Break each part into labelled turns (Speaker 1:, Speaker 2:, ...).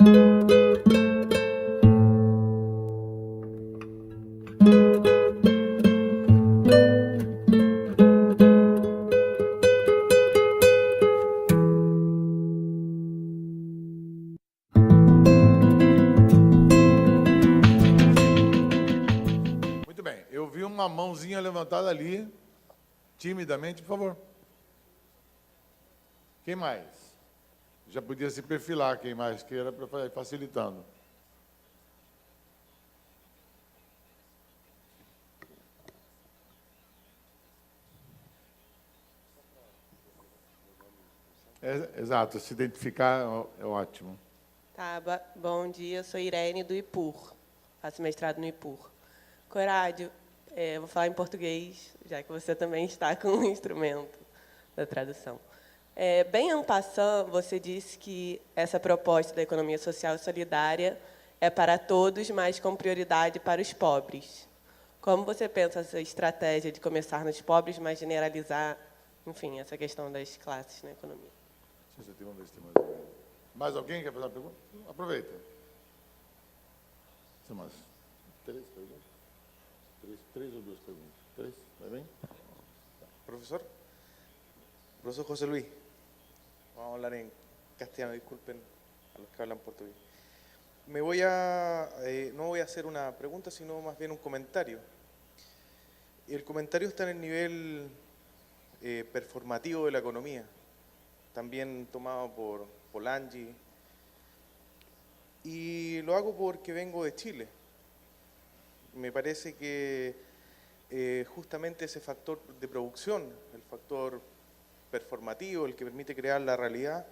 Speaker 1: Muito bem, eu vi uma mãozinha levantada ali, timidamente, por favor. Quem mais? Já podia se perfilar, quem mais queira, para ir facilitando. Exato, se identificar é ótimo.
Speaker 2: Tá, bom dia, eu sou Irene do IPUR, faço mestrado no IPUR. Corádio, vou falar em português, já que você também está com o instrumento da tradução. Bem en passant, você disse que essa proposta da economia social e solidária é para todos, mas com prioridade para os pobres. Como você pensa essa estratégia de começar nos pobres, mas generalizar, enfim, essa questão das classes na economia?
Speaker 1: Mais alguém quer fazer uma pergunta? Aproveita. São umas 3 perguntas? 3 ou 2 perguntas? 3, vai bem?
Speaker 3: Profesor José Luis, vamos a hablar en castellano, disculpen a los que hablan portugués. No voy a hacer una pregunta, sino más bien un comentario. El comentario está en el nivel performativo de la economía, también tomado por Polanyi, y lo hago porque vengo de Chile. Me parece que justamente ese factor de producción, el factor performativo, el que permite crear la realidad,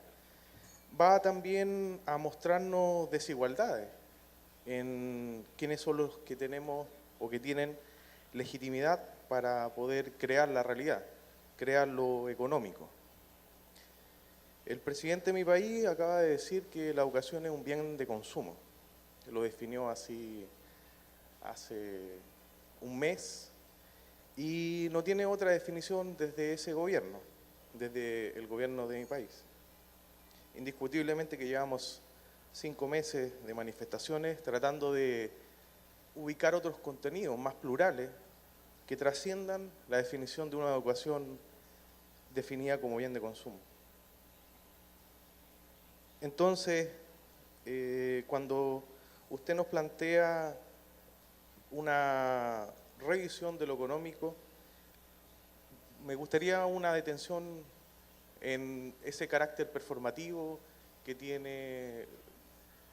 Speaker 3: va también a mostrarnos desigualdades en quiénes son los que tenemos o que tienen legitimidad para poder crear la realidad, crear lo económico. El presidente de mi país acaba de decir que la educación es un bien de consumo. Lo definió así hace un mes y no tiene otra definición desde ese gobierno, desde el gobierno de mi país. Indiscutiblemente que llevamos 5 meses de manifestaciones tratando de ubicar otros contenidos más plurales que trasciendan la definición de una educación definida como bien de consumo. Entonces, cuando usted nos plantea una revisión de lo económico, me gustaría una detención en ese carácter performativo que tiene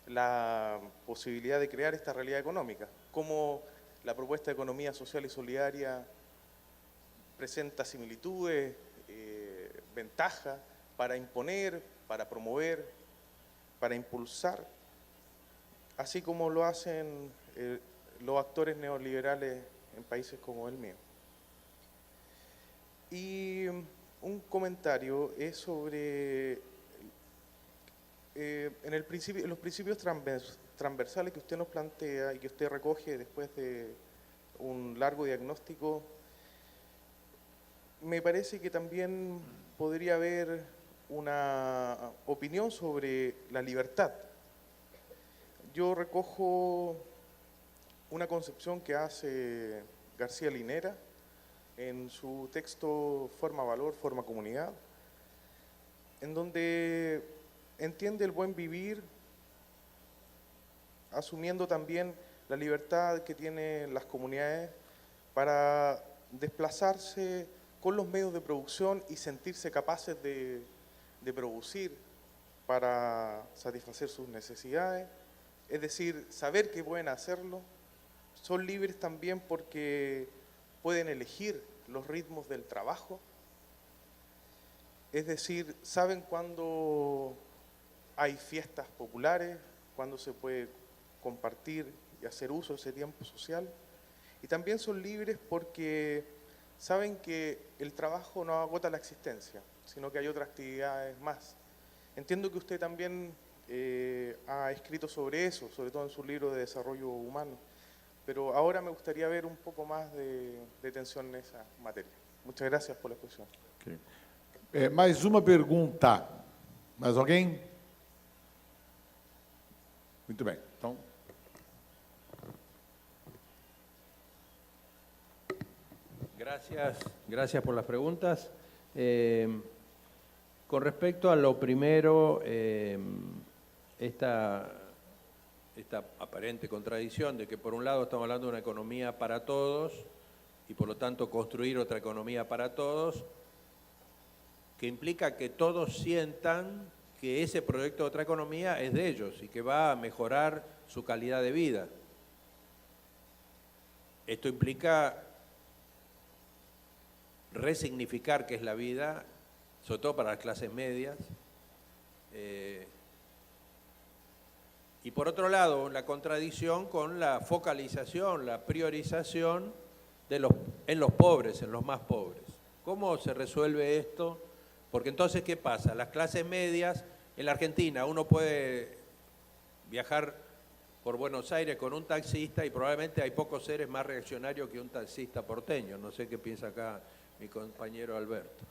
Speaker 3: la posibilidad de crear esta realidad económica. Cómo la propuesta de economía social y solidaria presenta similitudes, ventajas para imponer, para promover, para impulsar, así como lo hacen los actores neoliberales en países como el mío. Y un comentario es sobre en los principios transversales que usted nos plantea y que usted recoge después de un largo diagnóstico. Me parece que también podría haber una opinión sobre la libertad. Yo recojo una concepción que hace García Linera en su texto Forma Valor, Forma Comunidad, en donde entiende el buen vivir asumiendo también la libertad que tienen las comunidades para desplazarse con los medios de producción y sentirse capaces de producir para satisfacer sus necesidades, es decir, saber que pueden hacerlo. Son libres también porque pueden elegir los ritmos del trabajo, es decir, saben cuándo hay fiestas populares, cuándo se puede compartir y hacer uso de ese tiempo social, y también son libres porque saben que el trabajo no agota la existencia, sino que hay otras actividades más. Entiendo que usted también ha escrito sobre eso, sobre todo en su libro de desarrollo humano, pero ahora me gustaría ver un poco más de atención en esa materia. Muchas gracias por la exposición.
Speaker 1: Okay. Mais uma pergunta. Mais alguém? Muito bem. Então,
Speaker 4: Gracias por las preguntas. Con respecto a lo primero, esta aparente contradicción de que por un lado estamos hablando de una economía para todos y por lo tanto construir otra economía para todos, que implica que todos sientan que ese proyecto de otra economía es de ellos y que va a mejorar su calidad de vida. Esto implica resignificar qué es la vida, sobre todo para las clases medias. Y por otro lado, la contradicción con la focalización, la priorización en los pobres, en los más pobres. ¿Cómo se resuelve esto? Porque entonces, ¿qué pasa? Las clases medias, en la Argentina, uno puede viajar por Buenos Aires con un taxista y probablemente hay pocos seres más reaccionarios que un taxista porteño. No sé qué piensa acá mi compañero Alberto.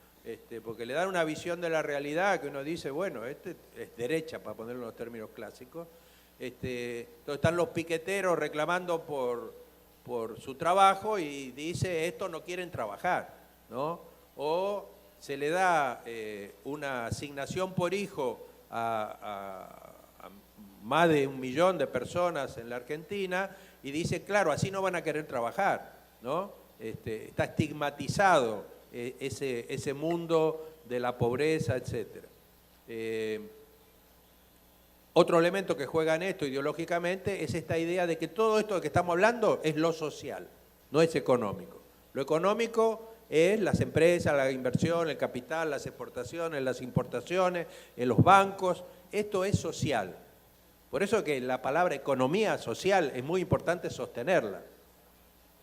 Speaker 4: Porque le dan una visión de la realidad que uno dice, bueno, es derecha, para ponerlo en los términos clásicos. Entonces están los piqueteros reclamando por su trabajo y dice, estos no quieren trabajar, ¿no? O se le da una asignación por hijo a más de 1 millón de personas en la Argentina y dice, claro, así no van a querer trabajar, ¿no? Está estigmatizado ese mundo de la pobreza, etc. Otro elemento que juega en esto ideológicamente es esta idea de que todo esto de que estamos hablando es lo social, no es económico. Lo económico es las empresas, la inversión, el capital, las exportaciones, las importaciones, en los bancos. Esto es social. Por eso que la palabra economía social es muy importante sostenerla.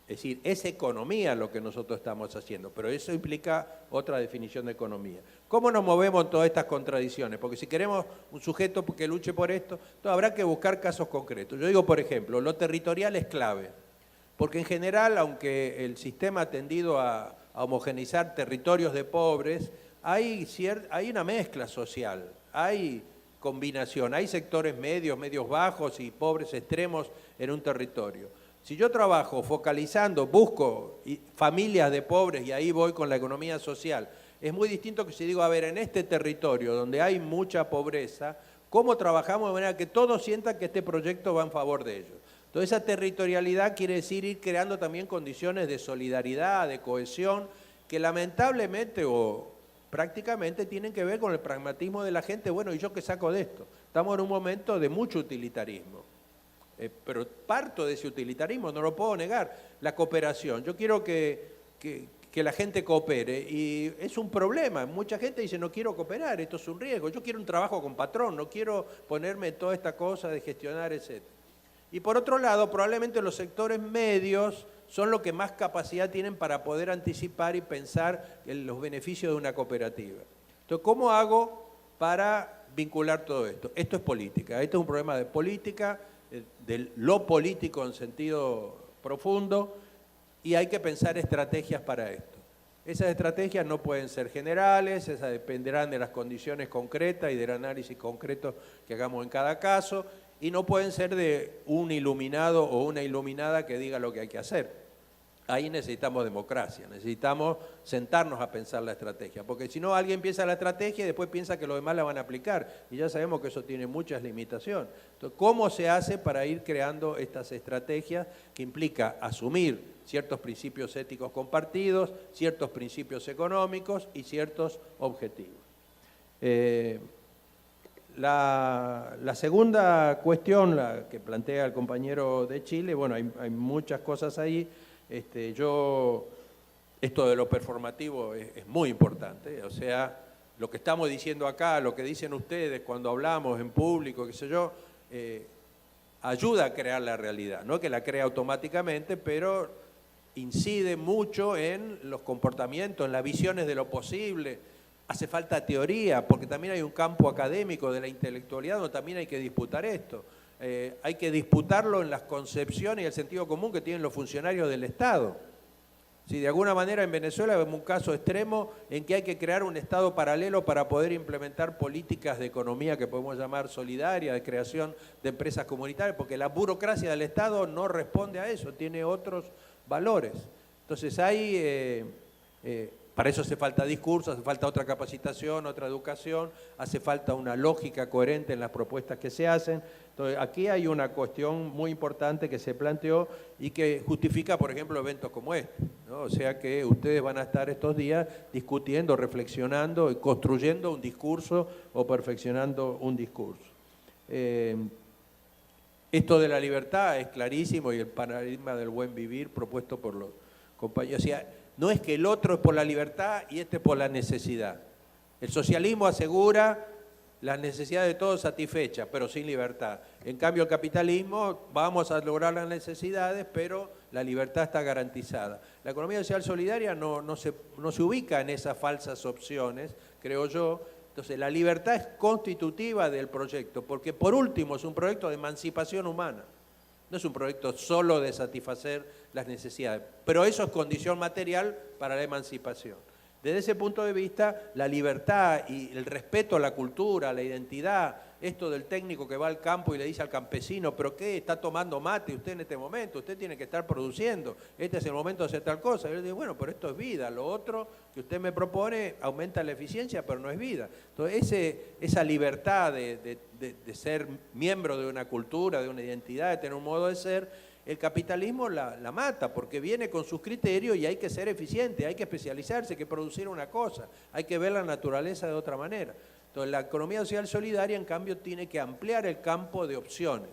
Speaker 4: Es decir, es economía lo que nosotros estamos haciendo, pero eso implica otra definición de economía. ¿Cómo nos movemos en todas estas contradicciones? Porque si queremos un sujeto que luche por esto, entonces habrá que buscar casos concretos. Yo digo, por ejemplo, lo territorial es clave, porque en general, aunque el sistema ha tendido a homogeneizar territorios de pobres, hay una mezcla social, hay combinación, hay sectores medios, medios bajos y pobres extremos en un territorio. Si yo trabajo focalizando, busco familias de pobres y ahí voy con la economía social, es muy distinto que si digo, a ver, en este territorio donde hay mucha pobreza, ¿cómo trabajamos de manera que todos sientan que este proyecto va en favor de ellos? Entonces esa territorialidad quiere decir ir creando también condiciones de solidaridad, de cohesión, que lamentablemente o prácticamente tienen que ver con el pragmatismo de la gente. Bueno, ¿y yo qué saco de esto? Estamos en un momento de mucho utilitarismo. Pero parto de ese utilitarismo, no lo puedo negar, la cooperación. Yo quiero que la gente coopere y es un problema. Mucha gente dice, no quiero cooperar, esto es un riesgo. Yo quiero un trabajo con patrón, no quiero ponerme en toda esta cosa de gestionar, etc. Y por otro lado, probablemente los sectores medios son los que más capacidad tienen para poder anticipar y pensar en los beneficios de una cooperativa. Entonces, ¿cómo hago para vincular todo esto? Esto es política, esto es un problema de política, de lo político en sentido profundo, y hay que pensar estrategias para esto. Esas estrategias no pueden ser generales, esas dependerán de las condiciones concretas y del análisis concreto que hagamos en cada caso, y no pueden ser de un iluminado o una iluminada que diga lo que hay que hacer. Ahí necesitamos democracia, necesitamos sentarnos a pensar la estrategia, porque si no alguien piensa la estrategia y después piensa que los demás la van a aplicar, y ya sabemos que eso tiene muchas limitaciones. Entonces, ¿cómo se hace para ir creando estas estrategias que implica asumir ciertos principios éticos compartidos, ciertos principios económicos y ciertos objetivos? La segunda cuestión, la que plantea el compañero de Chile, bueno, hay muchas cosas ahí. Esto de lo performativo es muy importante, o sea, lo que estamos diciendo acá, lo que dicen ustedes cuando hablamos en público, qué sé yo, ayuda a crear la realidad, no que la crea automáticamente, pero incide mucho en los comportamientos, en las visiones de lo posible. Hace falta teoría, porque también hay un campo académico de la intelectualidad donde también hay que disputar esto. Hay que disputarlo en las concepciones y el sentido común que tienen los funcionarios del Estado. Si de alguna manera en Venezuela vemos un caso extremo en que hay que crear un Estado paralelo para poder implementar políticas de economía que podemos llamar solidaria, de creación de empresas comunitarias, porque la burocracia del Estado no responde a eso, tiene otros valores. Entonces para eso hace falta discurso, hace falta otra capacitación, otra educación, hace falta una lógica coherente en las propuestas que se hacen. Entonces, aquí hay una cuestión muy importante que se planteó y que justifica, por ejemplo, eventos como este, ¿no? O sea que ustedes van a estar estos días discutiendo, reflexionando y construyendo un discurso o perfeccionando un discurso. Esto de la libertad es clarísimo y el paradigma del buen vivir propuesto por los compañeros. O sea, no es que el otro es por la libertad y este es por la necesidad. El socialismo asegura las necesidades de todos satisfechas, pero sin libertad. En cambio, el capitalismo, vamos a lograr las necesidades, pero la libertad está garantizada. La economía social solidaria no se ubica en esas falsas opciones, creo yo. Entonces, la libertad es constitutiva del proyecto, porque por último es un proyecto de emancipación humana. No es un proyecto solo de satisfacer las necesidades, pero eso es condición material para la emancipación. Desde ese punto de vista, la libertad y el respeto a la cultura, a la identidad, esto del técnico que va al campo y le dice al campesino, ¿pero qué? ¿Está tomando mate usted en este momento? Usted tiene que estar produciendo, este es el momento de hacer tal cosa. Y yo le digo, bueno, pero esto es vida, lo otro que usted me propone aumenta la eficiencia, pero no es vida. Entonces, esa libertad de ser miembro de una cultura, de una identidad, de tener un modo de ser, el capitalismo la mata porque viene con sus criterios y hay que ser eficiente, hay que especializarse, hay que producir una cosa, hay que ver la naturaleza de otra manera. Entonces la economía social solidaria en cambio tiene que ampliar el campo de opciones.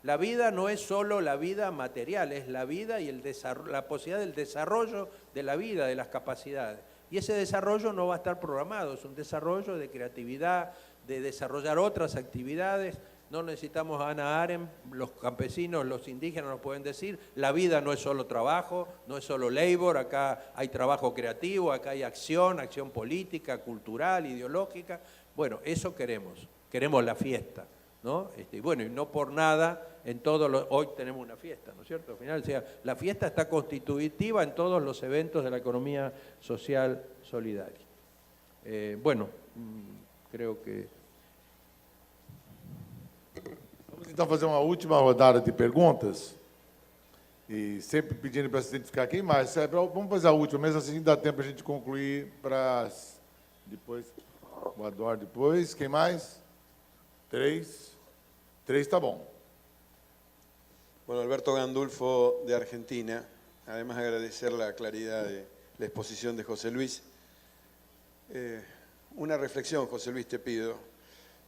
Speaker 4: La vida no es solo la vida material, es la vida y la posibilidad del desarrollo de la vida, de las capacidades. Y ese desarrollo no va a estar programado, es un desarrollo de creatividad, de desarrollar otras actividades. No necesitamos a Hannah Arendt, los campesinos, los indígenas nos pueden decir, la vida no es solo trabajo, no es solo labor, acá hay trabajo creativo, acá hay acción política, cultural, ideológica. Bueno, eso queremos la fiesta, ¿no? Bueno, y no por nada, hoy tenemos una fiesta, ¿no es cierto? Al final, o sea, la fiesta está constitutiva en todos los eventos de la economía social solidaria. Creo que...
Speaker 1: Vamos então fazer uma última rodada de perguntas. E sempre pedindo para se identificar quem mais. Vamos fazer a última, mesmo assim dá tempo a gente concluir para depois. O Ador depois. Quem mais? 3. 3 está bom.
Speaker 5: Bueno, Alberto Gandulfo de Argentina. Además agradecer la claridad de la exposición de José Luis. Una reflexión, José Luis, te pido,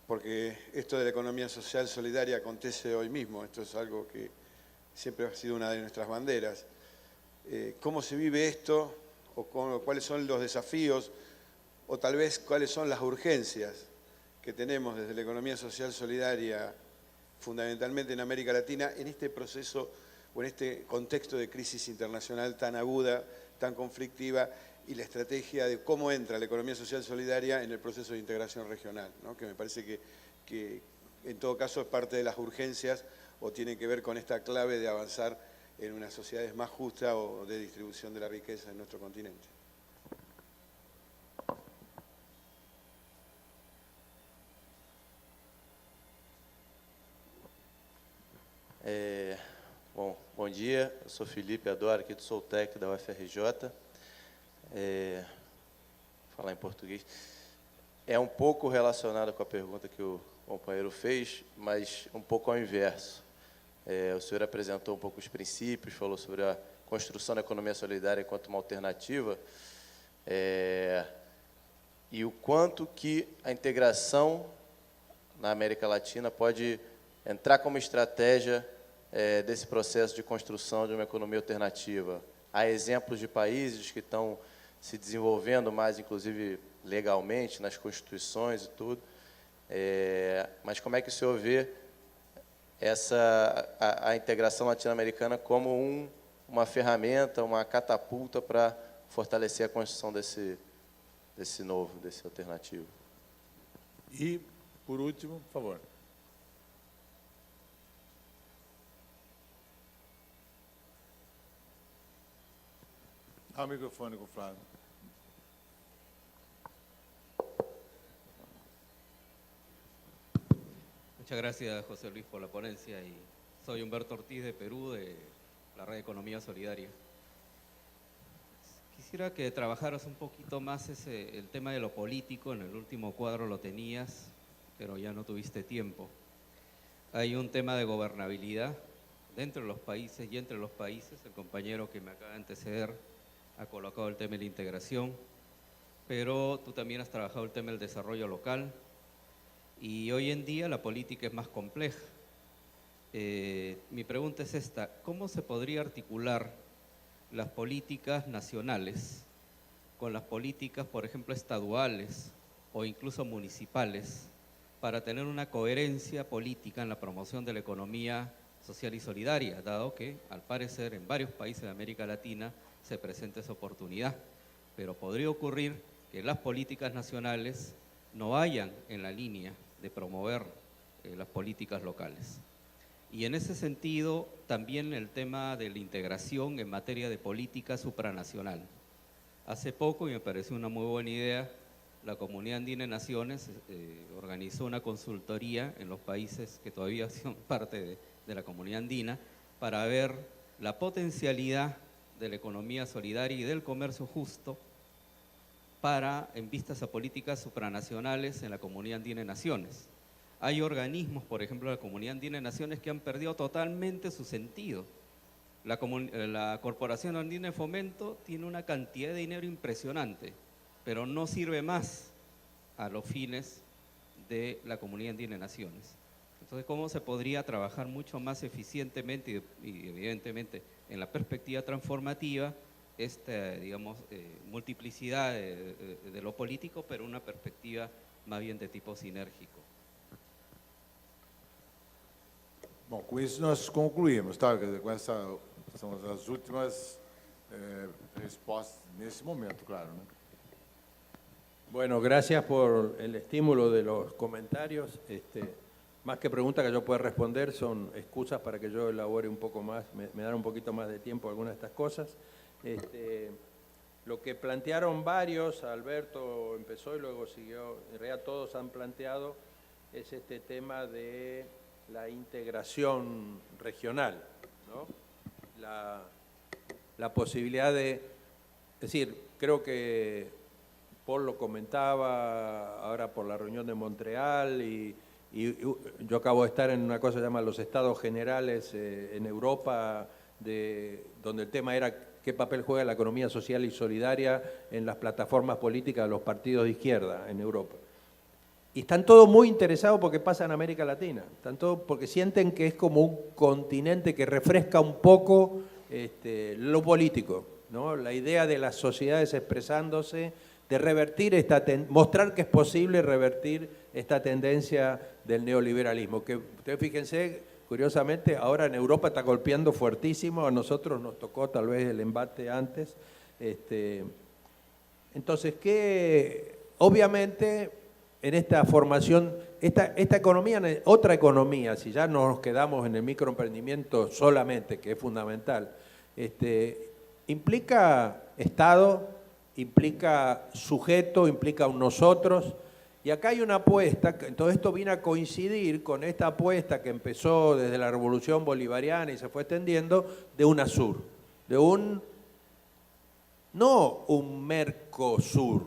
Speaker 5: porque esto de la economía social solidaria acontece hoy mismo. Esto es algo que siempre ha sido una de nuestras banderas. ¿Cómo se vive esto? ¿O cuáles son los desafíos? ¿O tal vez cuáles son las urgencias que tenemos desde la economía social solidaria, fundamentalmente en América Latina, en este proceso o en este contexto de crisis internacional tan aguda, tan conflictiva, y la estrategia de cómo entra la economía social solidaria en el proceso de integración regional, ¿no? Que me parece que en todo caso es parte de las urgencias o tiene que ver con esta clave de avanzar en unas sociedades más justas o de distribución de la riqueza en nuestro continente.
Speaker 6: Bom dia, eu sou Felipe Adoro, aqui do Soltec, da UFRJ. Falar em português. É um pouco relacionado com a pergunta que o companheiro fez, mas um pouco ao inverso. O senhor apresentou um pouco os princípios, falou sobre a construção da economia solidária enquanto uma alternativa, e o quanto que a integração na América Latina pode entrar como estratégia desse processo de construção de uma economia alternativa. Há exemplos de países que estão se desenvolvendo mais, inclusive legalmente, nas constituições e tudo. Mas como é que o senhor vê a integração latino-americana como uma ferramenta, uma catapulta para fortalecer a construção desse alternativo?
Speaker 1: E, por último, por favor. Ah, o microfone com o Flávio.
Speaker 7: Muchas gracias, José Luis, por la ponencia. Y soy Humberto Ortiz de Perú, de la Red Economía Solidaria. Quisiera que trabajaras un poquito más el tema de lo político. En el último cuadro lo tenías, pero ya no tuviste tiempo. Hay un tema de gobernabilidad dentro de los países y entre los países. El compañero que me acaba de anteceder ha colocado el tema de la integración, pero tú también has trabajado el tema del desarrollo local. Y hoy en día la política es más compleja. Mi pregunta es esta: ¿cómo se podría articular las políticas nacionales con las políticas, por ejemplo, estaduales o incluso municipales, para tener una coherencia política en la promoción de la economía social y solidaria, dado que, al parecer, en varios países de América Latina se presenta esa oportunidad? Pero podría ocurrir que las políticas nacionales no vayan en la línea de promover las políticas locales. Y en ese sentido, también el tema de la integración en materia de política supranacional. Hace poco, y me pareció una muy buena idea, la Comunidad Andina de Naciones organizó una consultoría en los países que todavía son parte de la Comunidad Andina para ver la potencialidad de la economía solidaria y del comercio justo en vistas a políticas supranacionales en la Comunidad Andina de Naciones. Hay organismos, por ejemplo, la Comunidad Andina de Naciones, que han perdido totalmente su sentido. La Corporación Andina de Fomento tiene una cantidad de dinero impresionante, pero no sirve más a los fines de la Comunidad Andina de Naciones. Entonces, ¿cómo se podría trabajar mucho más eficientemente y evidentemente en la perspectiva transformativa esta, digamos, multiplicidad de lo político, pero una perspectiva más bien de tipo sinérgico?
Speaker 1: Bom, com isso nós concluímos, tá? Quer dizer, com essa são as últimas respostas nesse momento, claro, né?
Speaker 4: Bueno, gracias por el estímulo de los comentarios. Más que preguntas que yo pueda responder, son excusas para que yo elabore un poco más, me dan un poquito más de tiempo algunas de estas cosas. Lo que plantearon varios, Alberto empezó y luego siguió, en realidad todos han planteado, es este tema de la integración regional, ¿no? La posibilidad de, es decir, creo que Paul lo comentaba ahora por la reunión de Montreal y yo acabo de estar en una cosa que se llama los Estados Generales en Europa, donde el tema era qué papel juega la economía social y solidaria en las plataformas políticas de los partidos de izquierda en Europa. Y están todos muy interesados porque pasa en América Latina, están todos porque sienten que es como un continente que refresca un poco lo político, ¿no? La idea de las sociedades expresándose, de revertir mostrar que es posible revertir esta tendencia del neoliberalismo, que ustedes fíjense, curiosamente, ahora en Europa está golpeando fuertísimo, a nosotros nos tocó tal vez el embate antes. Entonces, obviamente, en esta formación, esta economía, otra economía, si ya no nos quedamos en el microemprendimiento solamente, que es fundamental, implica Estado, implica sujeto, implica un nosotros, y acá hay una apuesta, todo esto viene a coincidir con esta apuesta que empezó desde la Revolución Bolivariana y se fue extendiendo, de UNASUR, no un Mercosur,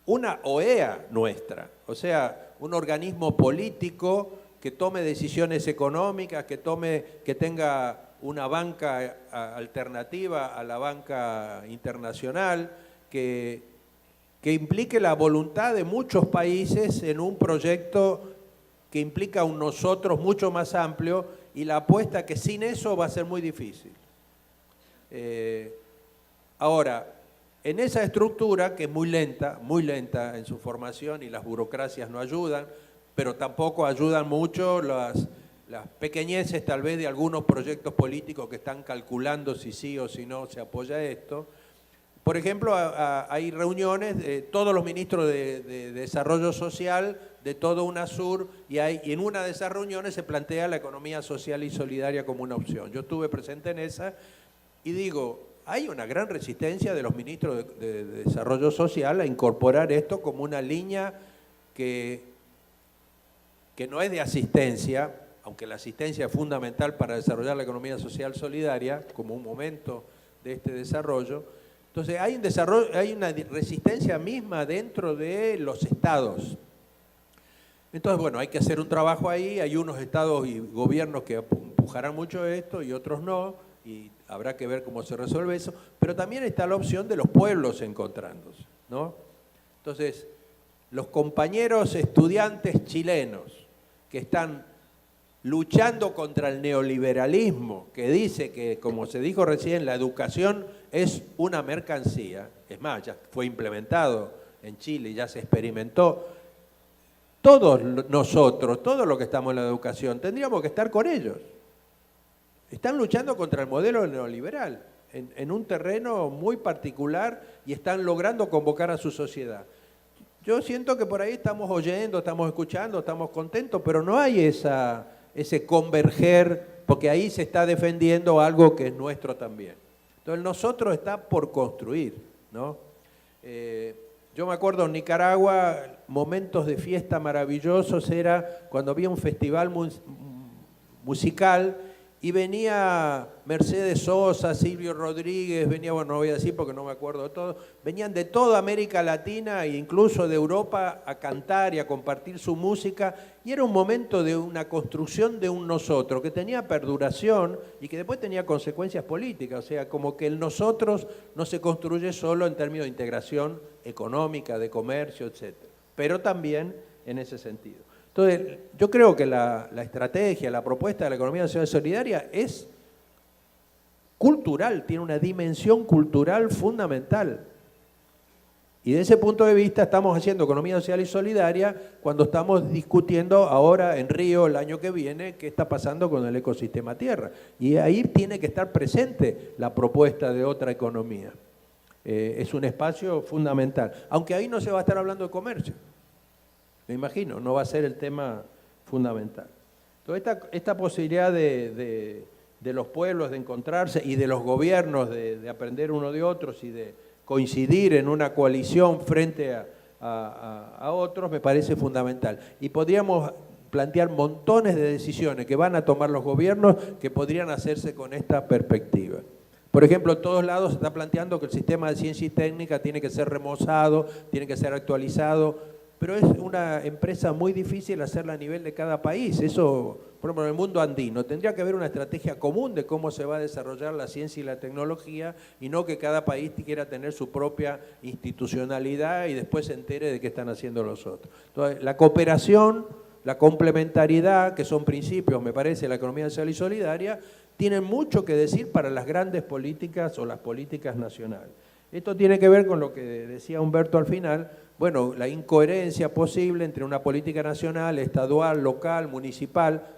Speaker 4: una OEA nuestra, o sea, un organismo político que tome decisiones económicas, que tenga una banca alternativa a la banca internacional, que implique la voluntad de muchos países en un proyecto que implica un nosotros mucho más amplio, y la apuesta que sin eso va a ser muy difícil. Ahora, en esa estructura, que es muy lenta en su formación y las burocracias no ayudan, pero tampoco ayudan mucho las pequeñeces tal vez de algunos proyectos políticos que están calculando si sí o si no se apoya esto. Por ejemplo, hay reuniones de todos los ministros de Desarrollo Social, de todo UNASUR, y en una de esas reuniones se plantea la economía social y solidaria como una opción. Yo estuve presente en esa, Y digo, hay una gran resistencia de los ministros de Desarrollo Social a incorporar esto como una línea que no es de asistencia, aunque la asistencia es fundamental para desarrollar la economía social solidaria como un momento de este desarrollo. Entonces hay una resistencia misma dentro de los estados. Entonces, bueno, hay que hacer un trabajo ahí, hay unos estados y gobiernos que empujarán mucho esto y otros no, y habrá que ver cómo se resuelve eso, pero también está la opción de los pueblos encontrándose, ¿no? Entonces, los compañeros estudiantes chilenos que están luchando contra el neoliberalismo, que dice que, como se dijo recién, la educación es una mercancía, es más, ya fue implementado en Chile, ya se experimentó. Todos nosotros, todos los que estamos en la educación, tendríamos que estar con ellos. Están luchando contra el modelo neoliberal en un terreno muy particular y están logrando convocar a su sociedad. Yo siento que por ahí estamos oyendo, estamos escuchando, estamos contentos, pero no hay ese converger, porque ahí se está defendiendo algo que es nuestro también. Entonces, nosotros está por construir, ¿no? Yo me acuerdo en Nicaragua, momentos de fiesta maravillosos era cuando había un festival musical y venía Mercedes Sosa, Silvio Rodríguez, venía, bueno, no voy a decir porque no me acuerdo de todo, venían de toda América Latina e incluso de Europa a cantar y a compartir su música, y era un momento de una construcción de un nosotros que tenía perduración y que después tenía consecuencias políticas, o sea, como que el nosotros no se construye solo en términos de integración económica, de comercio, etc., pero también en ese sentido. Entonces, yo creo que la estrategia, la propuesta de la economía social solidaria es cultural, tiene una dimensión cultural fundamental. Y de ese punto de vista estamos haciendo economía social y solidaria cuando estamos discutiendo ahora en Río el año que viene qué está pasando con el ecosistema tierra. Y ahí tiene que estar presente la propuesta de otra economía. Es un espacio fundamental, aunque ahí no se va a estar hablando de comercio. Me imagino, no va a ser el tema fundamental. Entonces, esta posibilidad de los pueblos de encontrarse y de los gobiernos de aprender uno de otros y de coincidir en una coalición frente a otros me parece fundamental. Y podríamos plantear montones de decisiones que van a tomar los gobiernos que podrían hacerse con esta perspectiva. Por ejemplo, en todos lados se está planteando que el sistema de ciencia y técnica tiene que ser remozado, tiene que ser actualizado, pero es una empresa muy difícil hacerla a nivel de cada país. Eso, por ejemplo, en el mundo andino, tendría que haber una estrategia común de cómo se va a desarrollar la ciencia y la tecnología y no que cada país quiera tener su propia institucionalidad y después se entere de qué están haciendo los otros. Entonces, la cooperación, la complementariedad, que son principios, me parece, de la economía social y solidaria, tienen mucho que decir para las grandes políticas o las políticas nacionales. Esto tiene que ver con lo que decía Humberto al final, bueno, la incoherencia posible entre una política nacional, estadual, local, municipal,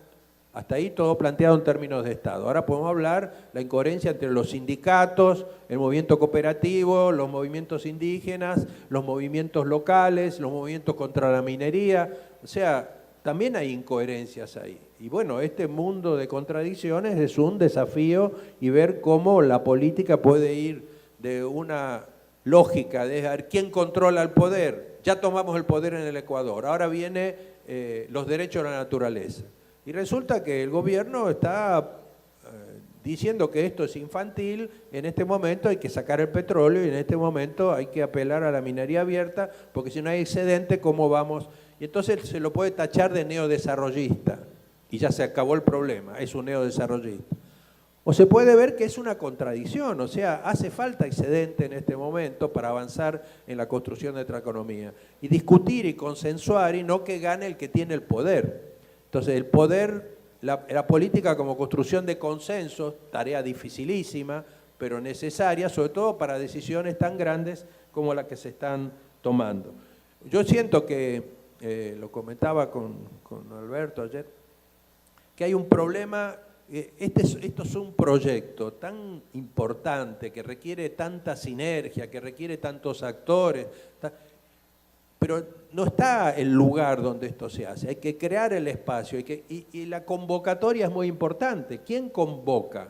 Speaker 4: hasta ahí todo planteado en términos de Estado. Ahora podemos hablar la incoherencia entre los sindicatos, el movimiento cooperativo, los movimientos indígenas, los movimientos locales, los movimientos contra la minería, o sea, también hay incoherencias ahí. Y bueno, este mundo de contradicciones es un desafío y ver cómo la política puede ir de una lógica de ver quién controla el poder. Ya tomamos el poder en el Ecuador, ahora viene los derechos de la naturaleza. Y resulta que el gobierno está diciendo que esto es infantil, en este momento hay que sacar el petróleo y en este momento hay que apelar a la minería abierta, porque si no hay excedente, ¿cómo vamos? Y entonces se lo puede tachar de neodesarrollista y ya se acabó el problema, es un neodesarrollista. O se puede ver que es una contradicción, o sea, hace falta excedente en este momento para avanzar en la construcción de nuestra economía. Y discutir y consensuar y no que gane el que tiene el poder. Entonces, el poder, la política como construcción de consensos, tarea dificilísima, pero necesaria, sobre todo para decisiones tan grandes como las que se están tomando. Yo siento que, lo comentaba con Alberto ayer, que hay un problema. Esto es un proyecto tan importante, que requiere tanta sinergia, que requiere tantos actores, pero no está el lugar donde esto se hace. Hay que crear el espacio y la convocatoria es muy importante. ¿Quién convoca?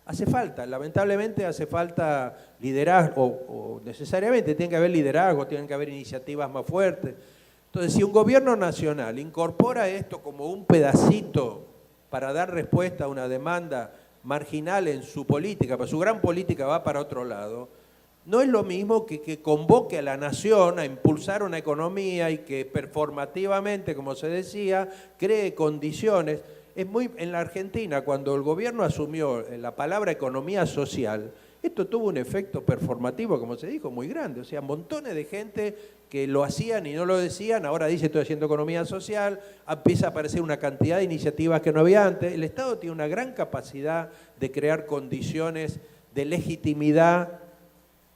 Speaker 4: Hace falta, lamentablemente hace falta liderazgo, o necesariamente tiene que haber liderazgo, tienen que haber iniciativas más fuertes. Entonces, si un gobierno nacional incorpora esto como un pedacito para dar respuesta a una demanda marginal en su política, pero su gran política va para otro lado, no es lo mismo que convoque a la nación a impulsar una economía y que performativamente, como se decía, cree condiciones. En la Argentina, cuando el gobierno asumió la palabra economía social, esto tuvo un efecto performativo, como se dijo, muy grande. O sea, montones de gente que lo hacían y no lo decían, ahora dice estoy haciendo economía social, empieza a aparecer una cantidad de iniciativas que no había antes. El Estado tiene una gran capacidad de crear condiciones de legitimidad.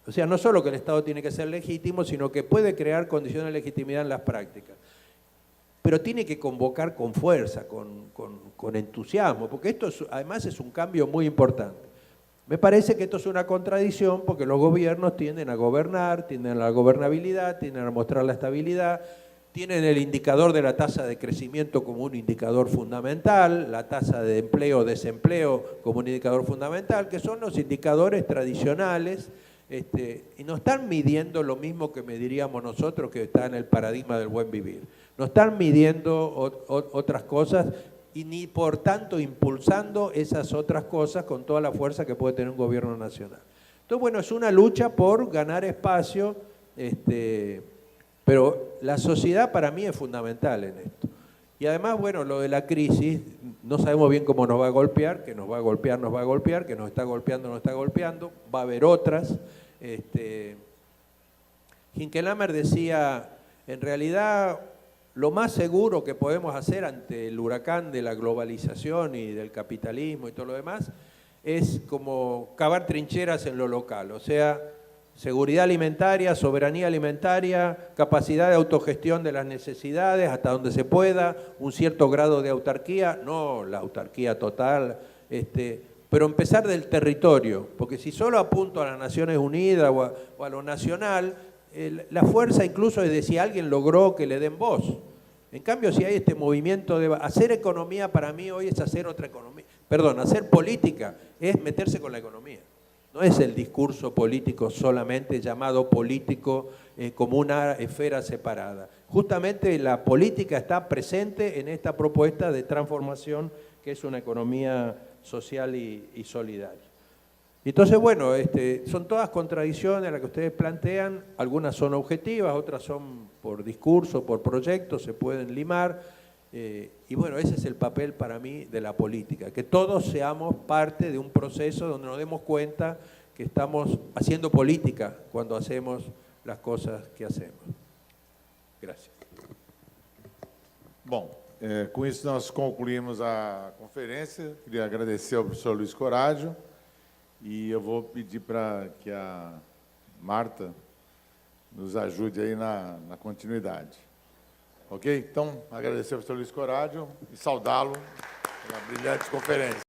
Speaker 4: O sea, no solo que el Estado tiene que ser legítimo, sino que puede crear condiciones de legitimidad en las prácticas. Pero tiene que convocar con fuerza, con entusiasmo, porque esto además es un cambio muy importante. Me parece que esto es una contradicción porque los gobiernos tienden a gobernar, tienden a la gobernabilidad, tienden a mostrar la estabilidad, tienen el indicador de la tasa de crecimiento como un indicador fundamental, la tasa de empleo o desempleo como un indicador fundamental, que son los indicadores tradicionales, y no están midiendo lo mismo que mediríamos nosotros, que está en el paradigma del buen vivir. No están midiendo otras cosas y ni por tanto impulsando esas otras cosas con toda la fuerza que puede tener un gobierno nacional. Entonces, bueno, es una lucha por ganar espacio, pero la sociedad para mí es fundamental en esto. Y además, bueno, lo de la crisis, no sabemos bien cómo nos va a golpear, que nos va a golpear, que nos está golpeando, va a haber otras. Hinkelhammer decía, en realidad, lo más seguro que podemos hacer ante el huracán de la globalización y del capitalismo y todo lo demás es como cavar trincheras en lo local, o sea, seguridad alimentaria, soberanía alimentaria, capacidad de autogestión de las necesidades hasta donde se pueda, un cierto grado de autarquía, no la autarquía total, pero empezar del territorio, porque si solo apunto a las Naciones Unidas o a lo nacional, la fuerza incluso es de si alguien logró que le den voz. En cambio, si hay este movimiento de hacer economía, para mí hoy es hacer otra economía. Perdón, hacer política es meterse con la economía. No es el discurso político solamente llamado político como una esfera separada. Justamente la política está presente en esta propuesta de transformación que es una economía social y solidaria. Entonces, bueno, son todas contradicciones las que ustedes plantean, algunas son objetivas, otras son por discurso, por proyectos, se pueden limar, y bueno, ese es el papel para mí de la política, que todos seamos parte de un proceso donde nos demos cuenta que estamos haciendo política cuando hacemos las cosas que hacemos. Gracias.
Speaker 1: Bom, com isso nós concluímos a conferência. Queria agradecer ao professor Luiz Coraggio. E eu vou pedir para que a Marta nos ajude aí na continuidade. Ok? Então, agradecer ao professor Luiz Coraggio e saudá-lo pela brilhante conferência.